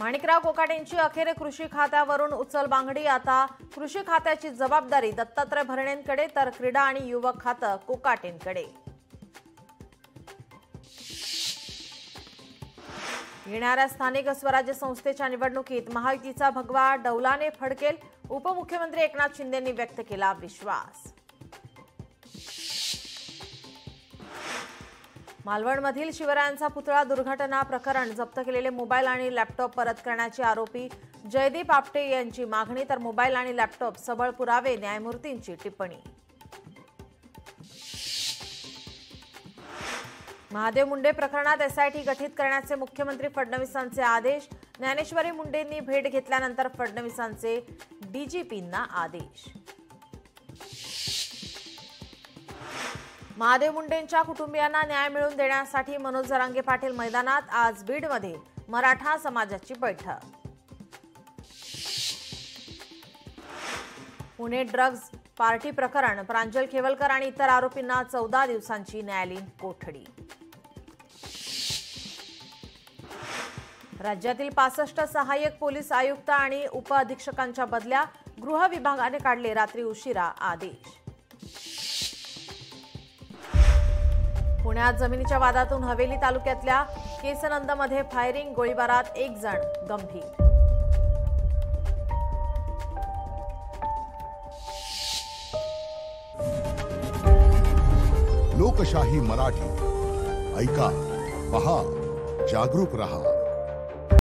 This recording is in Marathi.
माणिकराव कोकाटेंची अखेर कृषी खात्यावरून उचलबांगडी। आता कृषी खात्याची जबाबदारी दत्तात्रय भरणेंकडे तर क्रीडा आणि युवक खातं कोकाटेंकडे। येणाऱ्या स्थानिक स्वराज्य संस्थेच्या निवडणुकीत महायुतीचा भगवा डौलाने फडकेल। उपमुख्यमंत्री एकनाथ शिंदेंनी व्यक्त केला विश्वास। मालवणमधील शिवरायांचा पुतळा दुर्घटना प्रकरण जप्त केलेले मोबाईल आणि लॅपटॉप परत करण्याचे आरोपी जयदीप आपटे यांची मागणी, तर मोबाईल आणि लॅपटॉप सबळ पुरावे, न्यायमूर्तींची टिप्पणी। महादेव मुंडे प्रकरणात एसआयटी गठीत करण्याचे मुख्यमंत्री फडणवीसांचे आदेश। ज्ञानेश्वरी मुंडेंनी भेट घेतल्यानंतर फडणवीसांचे डीजीपींना आदेश। महादेव मुंडेंच्या कुटुंबियांना न्याय मिळवून देण्यासाठी मनोज जरांगे पाटील मैदानात। आज बीडमध्ये मराठा समाजाची बैठक। पुणे ड्रग्ज पार्टी प्रकरण, प्रांजल खेवलकर आणि इतर आरोपींना 14 दिवसांची न्यायालयीन कोठडी। राज्यातील 65 सहाय्यक पोलीस आयुक्त आणि उप अधीक्षकांच्या बदल्या, गृह विभागाने काढले रात्री उशिरा आदेश। पुण्यात जमिनीच्या वादातून हवेली तालुक्यातल्या केसनंदमध्ये फायरिंग, गोळीबारात 1 जण गंभीर। लोकशाही मराठी ऐका, पहा, जागरूक रहा।